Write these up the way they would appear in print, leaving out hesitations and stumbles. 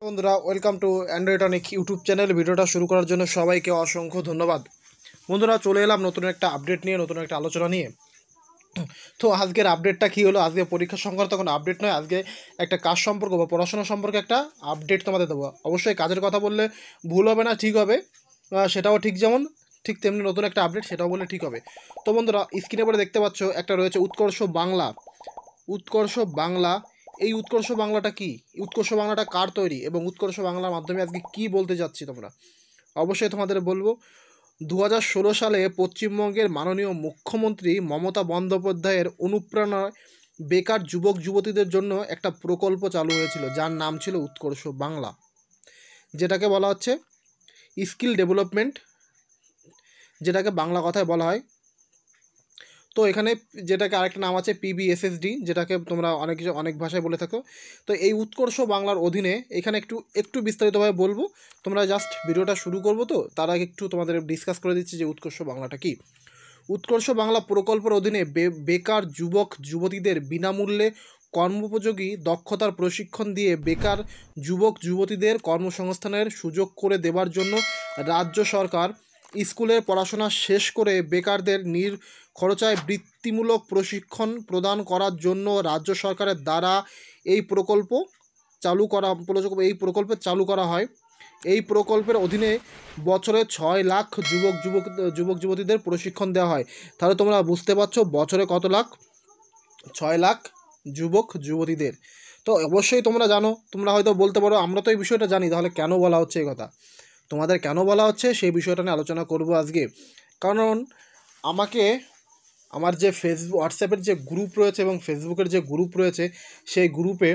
বন্ধুরা welcome to অ্যান্ড্রয়েডানিক YouTube channel. ভিডিওটা শুরু করার জন্য সবাইকে অসংখ্য ধন্যবাদ। বন্ধুরা চলে এলাম নতুন একটা আপডেট নিয়ে, নতুন একটা আলোচনা নিয়ে। তো আজকের আপডেটটা কী হলো, আজকে পরীক্ষা সংক্রান্ত কোনো আপডেট নয়, আজকে একটা কাজ সম্পর্ক বা পড়াশোনা সম্পর্কে একটা আপডেট তোমাদের দেবো। অবশ্যই কাজের কথা বললে ভুল হবে না, ঠিক হবে, সেটাও ঠিক, যেমন ঠিক তেমনি নতুন একটা আপডেট সেটাও বললে ঠিক হবে। তো বন্ধুরা স্ক্রিনে পরে দেখতে পাচ্ছ একটা রয়েছে উৎকর্ষ বাংলা। উৎকর্ষ বাংলা, এই উৎকর্ষ বাংলাটা কি, উৎকর্ষ বাংলাটা কার তৈরি এবং উৎকর্ষ বাংলার মাধ্যমে আজকে কি বলতে যাচ্ছি তোমরা অবশ্যই তোমাদের বলবো। 2016 সালে পশ্চিমবঙ্গের মাননীয় মুখ্যমন্ত্রী মমতা বন্দ্যোপাধ্যায়ের অনুপ্রেরণায় বেকার যুবক যুবতীদের জন্য একটা প্রকল্প চালু হয়েছিল, যার নাম ছিল উৎকর্ষ বাংলা, যেটাকে বলা হচ্ছে স্কিল ডেভেলপমেন্ট, যেটাকে বাংলা কথায় বলা হয়। তো এখানে যেটাকে আরেকটা নাম আছে PBSSD, যেটাকে তোমরা অনেক ভাষায় বলে থাকো। তো এই উৎকর্ষ বাংলার অধীনে এখানে একটু বিস্তারিতভাবে বলবো। তোমরা জাস্ট ভিডিওটা শুরু করবো, তো তার আগে একটু তোমাদের ডিসকাস করে দিচ্ছি যে উৎকর্ষ বাংলাটা কি। উৎকর্ষ বাংলা প্রকল্পের অধীনে বেকার যুবক যুবতীদের বিনামূল্যে কর্মোপযোগী দক্ষতার প্রশিক্ষণ দিয়ে বেকার যুবক যুবতীদের কর্মসংস্থানের সুযোগ করে দেওয়ার জন্য রাজ্য সরকার স্কুলের পড়াশোনা শেষ করে বেকারদের খরচায় বৃত্তিমূলক প্রশিক্ষণ প্রদান করার জন্য রাজ্য সরকারের দ্বারা এই প্রকল্প চালু করা হয়। এই প্রকল্পের অধীনে বছরে 6 লাখ যুবক যুবতীদের প্রশিক্ষণ দেওয়া হয়। তাহলে তোমরা বুঝতে পারছো বছরে কত লাখ, 6 লাখ যুবক যুবতীদের। তো অবশ্যই তোমরা জানো, তোমরা হয়তো বলতে পারো আমরা তো এই বিষয়টা জানি, তাহলে কেন বলা হচ্ছে এই কথা। তোমাদের কেন বলা হচ্ছে সেই বিষয়টা নিয়ে আলোচনা করব আজকে। কারণ আমার যে হোয়াটসঅ্যাপের যে গ্রুপ রয়েছে এবং ফেসবুকের যে গ্রুপ রয়েছে, সেই গ্রুপে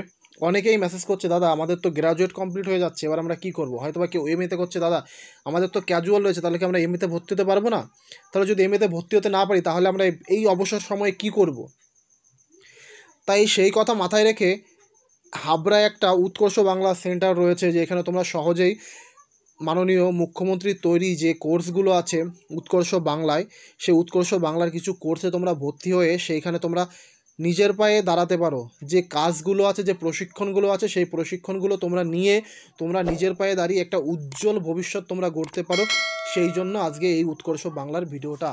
অনেকেই মেসেজ করছে, দাদা আমাদের তো গ্র্যাজুয়েট কমপ্লিট হয়ে যাচ্ছে, এবার আমরা কী করবো। হয়তো বা কেউ এমএতে করছে, দাদা আমাদের তো ক্যাজুয়াল রয়েছে, তাহলে কি আমরা এমএতে ভর্তি হতে পারবো না? তাহলে যদি এমএতে ভর্তি হতে না পারি, তাহলে আমরা এই অবসর সময়ে কী করব। তাই সেই কথা মাথায় রেখে হাবড়ায় একটা উৎকর্ষ বাংলা সেন্টার রয়েছে, যে এখানে তোমরা সহজেই মাননীয় মুখ্যমন্ত্রীর তৈরি যে কোর্সগুলো আছে উৎকর্ষ বাংলায়, সেই উৎকর্ষ বাংলার কিছু কোর্সে তোমরা ভর্তি হয়ে সেইখানে তোমরা নিজের পায়ে দাঁড়াতে পারো। যে কাজগুলো আছে, যে প্রশিক্ষণগুলো আছে, সেই প্রশিক্ষণগুলো তোমরা নিয়ে তোমরা নিজের পায়ে দাঁড়িয়ে একটা উজ্জ্বল ভবিষ্যৎ তোমরা গড়তে পারো। সেই জন্য আজকে এই উৎকর্ষ বাংলার ভিডিওটা।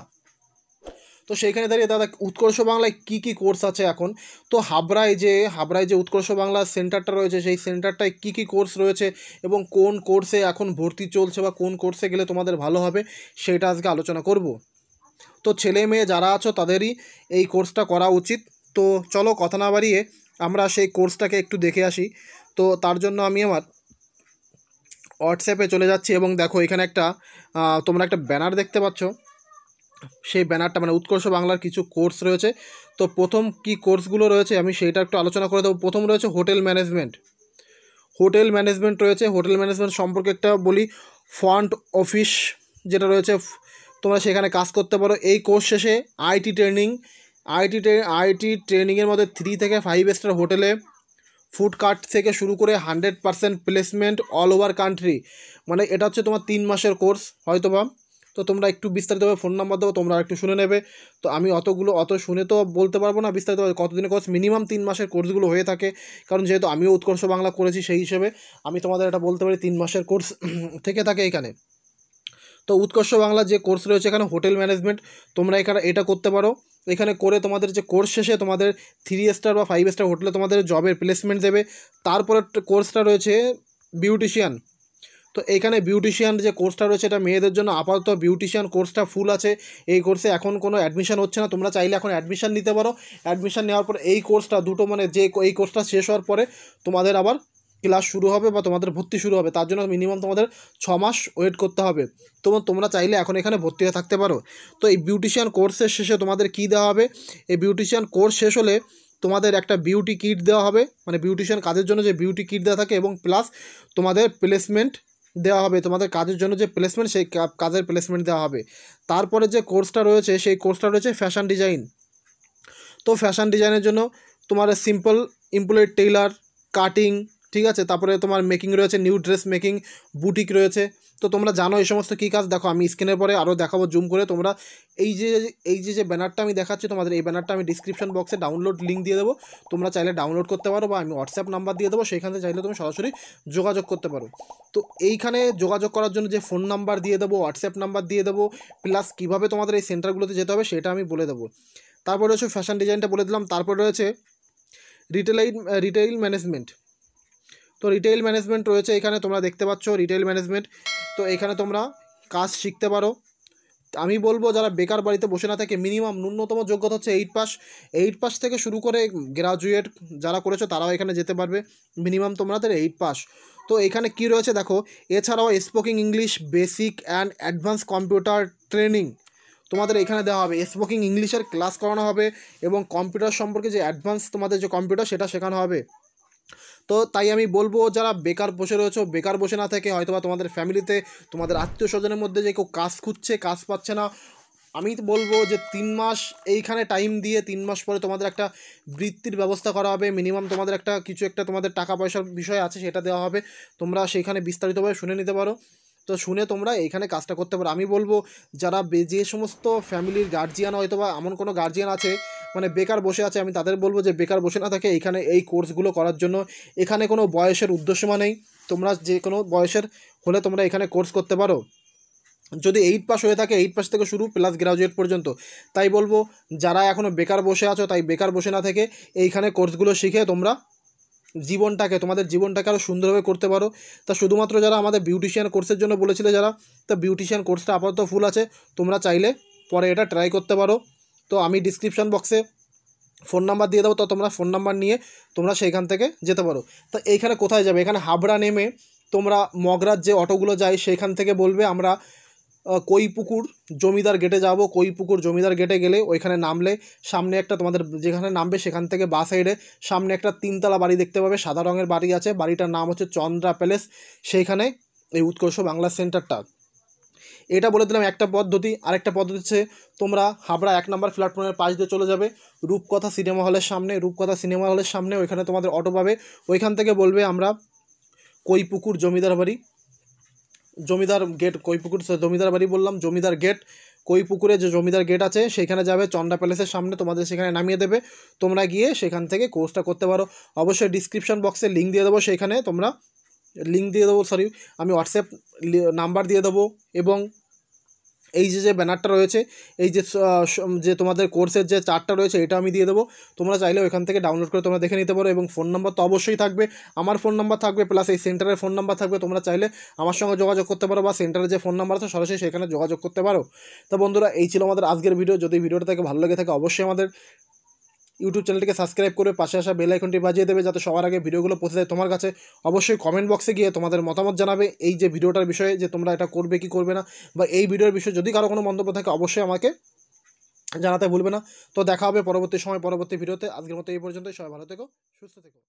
তো সেইখানে দাঁড়িয়ে দাদা উৎকর্ষ বাংলায় কি কি কোর্স আছে এখন, তো হাবড়ায় যে উৎকর্ষ বাংলা সেন্টারটা রয়েছে, সেই সেন্টারটায় কি কি কোর্স রয়েছে এবং কোন কোর্সে এখন ভর্তি চলছে বা কোন কোর্সে গেলে তোমাদের ভালো হবে, সেটা আজকে আলোচনা করব। তো ছেলে মেয়ে যারা আছো তাদেরই এই কোর্সটা করা উচিত। তো চলো কথা না বাড়িয়ে আমরা সেই কোর্সটাকে একটু দেখে আসি। তো তার জন্য আমি আমার হোয়াটসঅ্যাপে চলে যাচ্ছি এবং দেখো এখানে তোমরা একটা ব্যানার দেখতে পাচ্ছ। সেই ব্যানারটা মানে উৎকর্ষ বাংলার কিছু কোর্স রয়েছে। তো প্রথম কি কোর্সগুলো রয়েছে আমি সেইটা একটু আলোচনা করে দেবো। প্রথম রয়েছে হোটেল ম্যানেজমেন্ট রয়েছে। হোটেল ম্যানেজমেন্ট সম্পর্কে একটা বলি, ফ্রন্ট অফিস যেটা রয়েছে তোমরা সেখানে কাজ করতে পারো। এই কোর্স শেষে আইটি ট্রেনিংয়ের মধ্যে 3 থেকে 5 স্টার হোটেলে ফুড কার্ট থেকে শুরু করে 100% প্লেসমেন্ট অল ওভার কান্ট্রি, মানে এটা হচ্ছে তোমার 3 মাসের কোর্স হয়তো বা। তো তোমরা একটু বিস্তারিতভাবে ফোন নাম্বার দেবো, তোমরা একটু শুনে নেবে। তো আমি অত শুনে তো বলতে পারবো না বিস্তারিতভাবে কতদিনের কোর্স, মিনিমাম 3 মাসের কোর্সগুলো হয়ে থাকে। কারণ যেহেতু আমিও উৎকর্ষ বাংলা করেছি, সেই হিসেবে আমি তোমাদের এটা বলতে পারি 3 মাসের কোর্স থেকে থাকে এখানে। তো উৎকর্ষ বাংলা যে কোর্স রয়েছে এখানে হোটেল ম্যানেজমেন্ট, তোমরা এখানে এটা করতে পারো। এখানে করে তোমাদের যে কোর্স শেষে তোমাদের 3 স্টার বা 5 স্টার হোটেলে তোমাদের জবের প্লেসমেন্ট দেবে। তারপরে কোর্সটা রয়েছে বিউটিশিয়ান। তো এইখানে বিউটিশিয়ান যে কোর্সটা রয়েছে এটা মেয়েদের জন্য। আপাতত বিউটিশিয়ান কোর্সটা ফুল আছে। এই কোর্সে এখন কোনো অ্যাডমিশন হচ্ছে না, তোমরা চাইলে এখন অ্যাডমিশন নিতে পারো। অ্যাডমিশন নেওয়ার পর এই কোর্সটা এই কোর্সটা শেষ হওয়ার পরে তোমাদের আবার ক্লাস শুরু হবে বা তোমাদের ভর্তি শুরু হবে। তার জন্য মিনিমাম তোমাদের 6 মাস ওয়েট করতে হবে। তোমরা চাইলে এখন এখানে ভর্তি হয়ে থাকতে পারো। তো এই বিউটিশিয়ান কোর্সের শেষে তোমাদের কী দেওয়া হবে, এই বিউটিশিয়ান কোর্স শেষ হলে তোমাদের একটা বিউটি কিট দেওয়া হবে, মানে বিউটিশিয়ান কাজের জন্য যে বিউটি কিট দেওয়া থাকে, এবং প্লাস তোমাদের প্লেসমেন্ট দেওয়া হবে। তোমাদের কাজের জন্য যে প্লেসমেন্ট, সেই কাজের প্লেসমেন্ট দেওয়া হবে। তারপরে যে কোর্সটা রয়েছে সেই কোর্সটা রয়েছে ফ্যাশন ডিজাইন। তো ফ্যাশন ডিজাইনের জন্য তোমার সিম্পল এমপ্লয়েড টেইলার, কাটিং, ঠিক আছে। তারপরে তোমার মেকিং রয়েছে, নিউ ড্রেস মেকিং, বুটিক রয়েছে। তো তোমরা জানো এই সমস্ত কী কাজ। দেখো আমি স্ক্রিনের পরে আরও দেখাবো জুম করে। তোমরা এই যে ব্যানারটা আমি দেখাচ্ছি তোমাদের, এই ব্যানারটা আমি ডিসক্রিপশন বক্সে ডাউনলোড লিঙ্ক দিয়ে দেবো। তোমরা চাইলে ডাউনলোড করতে পারো, বা আমি হোয়াটসঅ্যাপ নাম্বার দিয়ে দেবো, সেইখানে চাইলে তুমি সরাসরি যোগাযোগ করতে পারো। তো এইখানে যোগাযোগ করার জন্য যে ফোন নাম্বার দিয়ে দেবো, হোয়াটসঅ্যাপ নাম্বার দিয়ে দেবো, প্লাস কীভাবে তোমাদের এই সেন্টারগুলোতে যেতে হবে সেটা আমি বলে দেবো। তারপর রয়েছে ফ্যাশন ডিজাইনটা বলে দিলাম। তারপর রয়েছে রিটেইল ম্যানেজমেন্ট। তো রিটেইল ম্যানেজমেন্ট রয়েছে এখানে, তোমরা দেখতে পাচ্ছ রিটেইল ম্যানেজমেন্ট। তো এখানে তোমরা কাজ শিখতে পারো। আমি বলবো যারা বেকার বাড়িতে বসে না থাকে, মিনিমাম ন্যূনতম যোগ্যতা হচ্ছে 8 পাস থেকে শুরু করে গ্রাজুয়েট যারা করেছো তারাও এখানে যেতে পারবে। মিনিমাম তোমাদের 8 পাস। তো এখানে কি রয়েছে দেখো, এছাড়াও স্পোকিং English, basic and advance computer training তোমাদের এখানে দেওয়া হবে। স্পোকিং ইংলিশের ক্লাস করানো হবে এবং কম্পিউটার সম্পর্কে যে অ্যাডভান্স তোমাদের যে কম্পিউটার সেটা শেখানো হবে। তো তাই আমি বলবো যারা বেকার বসে রয়েছো, বেকার বসে না থেকে হয়তোবা তোমাদের ফ্যামিলিতে, তোমাদের আত্মীয় স্বজনের মধ্যে যে কেউ কাজ খুঁজছে, কাজ পাচ্ছে না, আমি বলবো যে 3 মাস এইখানে টাইম দিয়ে 3 মাস পরে তোমাদের একটা বৃত্তির ব্যবস্থা করা হবে। মিনিমাম তোমাদের একটা কিছু একটা তোমাদের টাকা পয়সার বিষয় আছে সেটা দেওয়া হবে। তোমরা সেইখানে বিস্তারিতভাবে শুনে নিতে পারো। তো শুনে তোমরা এইখানে কাজটা করতে পারো। আমি বলবো যারা যে সমস্ত ফ্যামিলির গার্জিয়ান হয়তো বা এমন কোনো গার্জিয়ান আছে মানে বেকার বসে আছে, আমি তাদের বলবো যে বেকার বসে না থাকে এইখানে এই কোর্সগুলো করার জন্য। এখানে কোনো বয়সের উদ্দেশ্যমা নেই, তোমরা যে কোনো বয়সের হলে তোমরা এখানে কোর্স করতে পারো। যদি 8 পাস হয়ে থাকে 8 পাস থেকে শুরু প্লাস গ্রাজুয়েট পর্যন্ত। তাই বলবো যারা এখনও বেকার বসে আছো, তাই বেকার বসে না থেকে এইখানে কোর্সগুলো শিখে তোমরা তোমাদের জীবনটাকে আরও সুন্দরভাবে করতে পারো। তা শুধুমাত্র যারা আমাদের বিউটিশিয়ান কোর্সের জন্য বলেছিলে যারা, তা বিউটিশিয়ান কোর্সটা আপাতত ফুল আছে, তোমরা চাইলে পরে এটা ট্রাই করতে পারো। তো আমি ডিসক্রিপশান বক্সে ফোন নাম্বার দিয়ে দেবো, তো তোমরা ফোন নাম্বার নিয়ে তোমরা সেইখান থেকে যেতে পারো। তা এইখানে কোথায় যাবে, এখানে হাবড়া নেমে তোমরা মগরার যে অটোগুলো যায় সেইখান থেকে বলবে আমরা কৈপুকুর জমিদার গেটে যাব। কৈপুকুর জমিদার গেটে গেলে ওইখানে নামলে সামনে একটা তোমাদের যেখানে নামবে সেখান থেকে বাঁ সাইডে সামনে একটা 3তলা বাড়ি দেখতে পাবে, সাদা রঙের বাড়ি আছে। বাড়িটার নাম হচ্ছে চন্দ্রা প্যালেস। সেইখানে এই উৎকর্ষ বাংলা সেন্টারটা। এটা বলে দিলাম একটা পদ্ধতি। আরেকটা পদ্ধতি হচ্ছে তোমরা হাবড়া 1 নম্বর প্ল্যাটফর্মের পাশ দিয়ে চলে যাবে রূপকথা সিনেমা হলের সামনে। রূপকথা সিনেমা হলের সামনে ওইখানে তোমাদের অটো পাবে। ওইখান থেকে বলবে আমরা কৈপুকুর জমিদার বাড়ি, জমিদার গেট, কৈপুকুর জমিদার বাড়ি বললাম, জমিদার গেট, কৈপুকুরে যে জমিদার গেট আছে সেখানে যাবে, চন্দ্রা প্যালেসের সামনে তোমাদের সেখানে নামিয়ে দেবে। তোমরা গিয়ে সেখান থেকে কোর্সটা করতে পারো। অবশ্যই ডিসক্রিপশন বক্সে লিঙ্ক দিয়ে দেবো, সেখানে তোমরা আমি হোয়াটসঅ্যাপ নাম্বার দিয়ে দেবো। এবং এই যে ব্যানারটা রয়েছে, এই যে তোমাদের কোর্সের যে চার্টটা রয়েছে এটা আমি দিয়ে দেবো। তোমরা চাইলে ওইখান থেকে ডাউনলোড করে তোমরা দেখে নিতে পারো। এবং ফোন নাম্বার তো অবশ্যই থাকবে, আমার ফোন নাম্বার থাকবে, প্লাস এই সেন্টারের ফোন নাম্বার থাকবে। তোমরা চাইলে আমার সঙ্গে যোগাযোগ করতে পারো, বা সেন্টারের যে ফোন নাম্বার আছে সরাসরি সেখানে যোগাযোগ করতে পারো। তো বন্ধুরা, এই ছিল আমাদের আজকের ভিডিও। যদি ভিডিওটা থেকে ভালো লেগে থাকে অবশ্যই আমাদের ইউটিউব চ্যানেলটিকে সাবস্ক্রাইব করে পাশে আসা বেল আইকনটি বাজিয়ে দেবে, যাতে সবার আগে ভিডিওগুলো পৌঁছে যায় তোমার কাছে। অবশ্যই কমেন্ট বক্সে গিয়ে তোমাদের মতামত জানাবে এই যে ভিডিওটার বিষয়ে, যে তোমরা এটা করবে কি করবে না, বা এই ভিডিওর বিষয়ে যদি কারো কোনো মন্তব্য থাকে অবশ্যই আমাকে জানাতে ভুলবে না। তো দেখা হবে পরবর্তী সময় পরবর্তী ভিডিওতে। আজকের মতো এই পর্যন্তই। সবাই ভালো থেকো, সুস্থ থেকো।